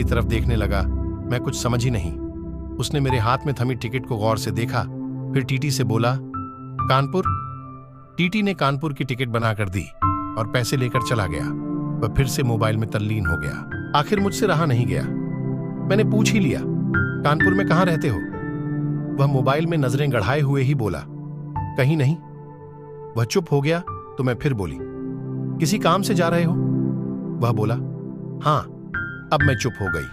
तरफ देखने लगा। मैं कुछ समझ ही नहीं। उसने मेरे हाथ में थमी टिकट को गौर से देखा, फिर टीटी से बोला, कानपुर। टीटी ने कानपुर की टिकट बनाकर दी और पैसे लेकर चला गया। वह फिर से मोबाइल में तल्लीन हो गया। आखिर मुझसे रहा नहीं गया। मैंने पूछ ही लिया, कानपुर में कहाँ रहते हो? वह मोबाइल में नजरें गड़ाए हुए ही बोला, कहीं नहीं। वह चुप हो गया तो मैं फिर बोली, किसी काम से जा रहे हो? वह बोला, हाँ। अब मैं चुप हो गई।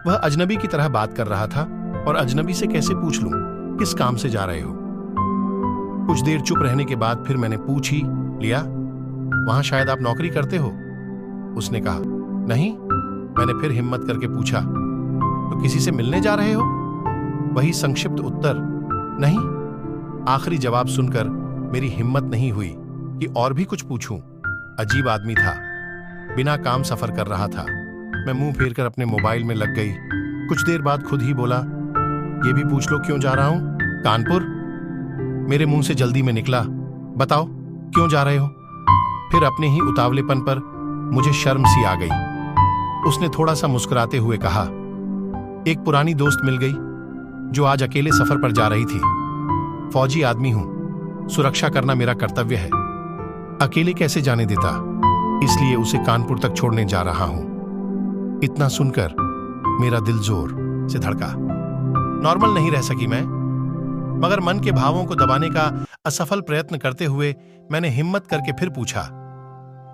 वह अजनबी की तरह बात कर रहा था और अजनबी से कैसे पूछ लूं किस काम से जा रहे हो। कुछ देर चुप रहने के बाद फिर मैंने पूछ ही लिया, वहां शायद आप नौकरी करते हो? उसने कहा, नहीं। मैंने फिर हिम्मत करके पूछा, तो किसी से मिलने जा रहे हो? वही संक्षिप्त उत्तर, नहीं। आखिरी जवाब सुनकर मेरी हिम्मत नहीं हुई कि और भी कुछ पूछूं। अजीब आदमी था, बिना काम सफर कर रहा था। मैं मुंह फेर कर अपने मोबाइल में लग गई। कुछ देर बाद खुद ही बोला, ये भी पूछ लो क्यों जा रहा हूं कानपुर? मेरे मुंह से जल्दी में निकला, बताओ क्यों जा रहे हो? फिर अपने ही उतावलेपन पर मुझे शर्म सी आ गई। उसने थोड़ा सा मुस्कुराते हुए कहा, एक पुरानी दोस्त मिल गई जो आज अकेले सफर पर जा रही थी। फौजी आदमी हूं, सुरक्षा करना मेरा कर्तव्य है। अकेले कैसे जाने देता, इसलिए उसे कानपुर तक छोड़ने जा रहा हूं। इतना सुनकर मेरा दिल जोर से धड़का। नॉर्मल नहीं रह सकी मैं, मगर मन के भावों को दबाने का असफल प्रयत्न करते हुए मैंने हिम्मत करके फिर पूछा,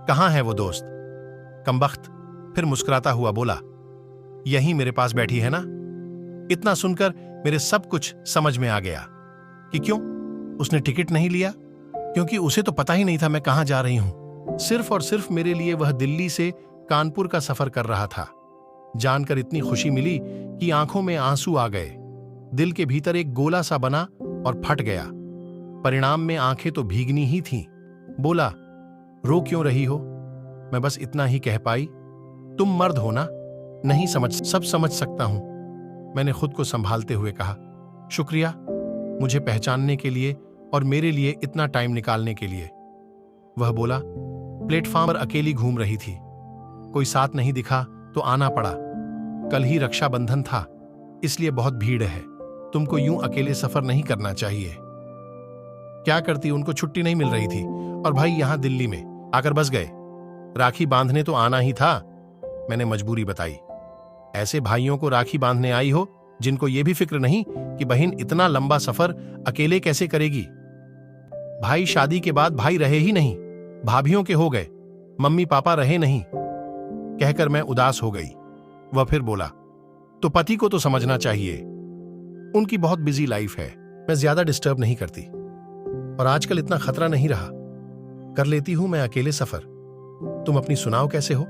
कहां है वो दोस्त? कमबख्त फिर मुस्कुराता हुआ बोला, यहीं मेरे पास बैठी है ना। इतना सुनकर मेरे सब कुछ समझ में आ गया कि क्यों उसने टिकट नहीं लिया, क्योंकि उसे तो पता ही नहीं था मैं कहां जा रही हूं। सिर्फ और सिर्फ मेरे लिए वह दिल्ली से कानपुर का सफर कर रहा था। जानकर इतनी खुशी मिली कि आंखों में आंसू आ गए। दिल के भीतर एक गोला सा बना और फट गया। परिणाम में आंखें तो भीगनी ही थीं। बोला, रो क्यों रही हो? मैं बस इतना ही कह पाई, तुम मर्द हो ना, नहीं सब समझ सकता हूं। मैंने खुद को संभालते हुए कहा, शुक्रिया मुझे पहचानने के लिए और मेरे लिए इतना टाइम निकालने के लिए। वह बोला, प्लेटफॉर्म पर अकेली घूम रही थी, कोई साथ नहीं दिखा तो आना पड़ा। कल ही रक्षाबंधन था, इसलिए बहुत भीड़ है। तुमको यूं अकेले सफर नहीं करना चाहिए। क्या करती, उनको छुट्टी नहीं मिल रही थी और भाई यहां दिल्ली में आकर बस गए। राखी बांधने तो आना ही था, मैंने मजबूरी बताई। ऐसे भाइयों को राखी बांधने आई हो जिनको यह भी फिक्र नहीं कि बहन इतना लंबा सफर अकेले कैसे करेगी। भाई शादी के बाद भाई रहे ही नहीं, भाभियों के हो गए, मम्मी पापा रहे नहीं। कहकर मैं उदास हो गई। वह फिर बोला, तो पति को तो समझना चाहिए, उनकी बहुत बिजी लाइफ है, मैं ज्यादा डिस्टर्ब नहीं करती और आजकल इतना खतरा नहीं रहा, कर लेती हूं मैं अकेले सफर। तुम अपनी सुनाओ, कैसे हो?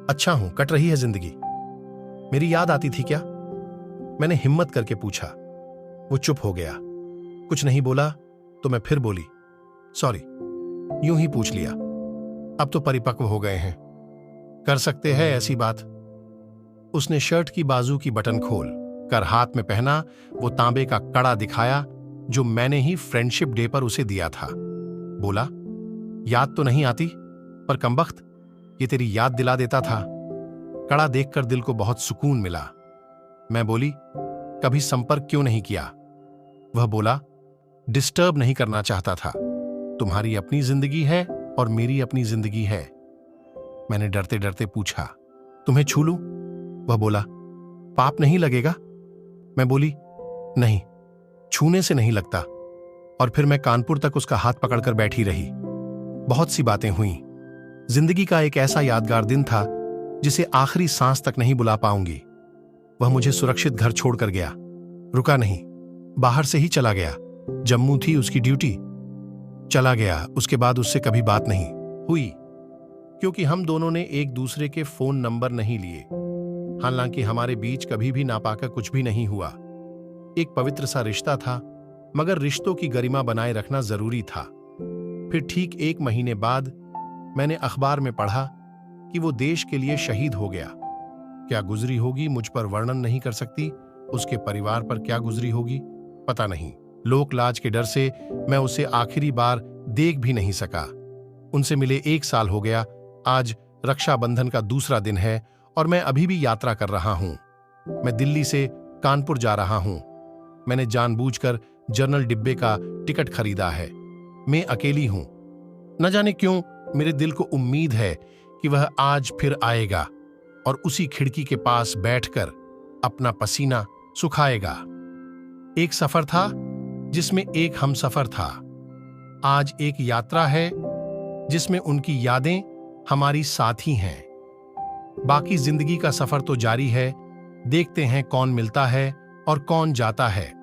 अच्छा हूं, कट रही है जिंदगी। मेरी याद आती थी क्या? मैंने हिम्मत करके पूछा। वो चुप हो गया, कुछ नहीं बोला। तो मैं फिर बोली, सॉरी, यूं ही पूछ लिया। अब तो परिपक्व हो गए हैं, कर सकते हैं ऐसी बात। उसने शर्ट की बाजू की बटन खोल कर हाथ में पहना वो तांबे का कड़ा दिखाया जो मैंने ही फ्रेंडशिप डे पर उसे दिया था। बोला, याद तो नहीं आती, पर कमबख्त ये तेरी याद दिला देता था। कड़ा देखकर दिल को बहुत सुकून मिला। मैं बोली, कभी संपर्क क्यों नहीं किया? वह बोला, डिस्टर्ब नहीं करना चाहता था। तुम्हारी अपनी जिंदगी है और मेरी अपनी जिंदगी है। मैंने डरते डरते पूछा, तुम्हें छू लूं? वह बोला, पाप नहीं लगेगा? मैं बोली, नहीं, छूने से नहीं लगता। और फिर मैं कानपुर तक उसका हाथ पकड़कर बैठी रही। बहुत सी बातें हुई। जिंदगी का एक ऐसा यादगार दिन था जिसे आखिरी सांस तक नहीं बुला पाऊंगी। वह मुझे सुरक्षित घर छोड़कर गया, रुका नहीं, बाहर से ही चला गया। जम्मू थी उसकी ड्यूटी, चला गया। उसके बाद उससे कभी बात नहीं हुई, क्योंकि हम दोनों ने एक दूसरे के फोन नंबर नहीं लिए। हालांकि हमारे बीच कभी भी नापाका कुछ भी नहीं हुआ। एक पवित्र सा रिश्ता था, मगर रिश्तों की गरिमा बनाए रखना जरूरी था। फिर ठीक 1 महीने बाद मैंने अखबार में पढ़ा कि वो देश के लिए शहीद हो गया। क्या गुजरी होगी मुझ पर वर्णन नहीं कर सकती, उसके परिवार पर क्या गुजरी होगी पता नहीं। लोक लाज के डर से मैं उसे आखिरी बार देख भी नहीं सका। उनसे मिले 1 साल हो गया। आज रक्षाबंधन का दूसरा दिन है और मैं अभी भी यात्रा कर रहा हूं। मैं दिल्ली से कानपुर जा रहा हूं। मैंने जानबूझकर जनरल डिब्बे का टिकट खरीदा है। मैं अकेली हूं। न जाने क्यों मेरे दिल को उम्मीद है कि वह आज फिर आएगा और उसी खिड़की के पास बैठकर अपना पसीना सुखाएगा। एक सफर था जिसमें एक हमसफर था। आज एक यात्रा है जिसमें उनकी यादें हमारी साथी हैं। बाकी जिंदगी का सफर तो जारी है। देखते हैं कौन मिलता है और कौन जाता है।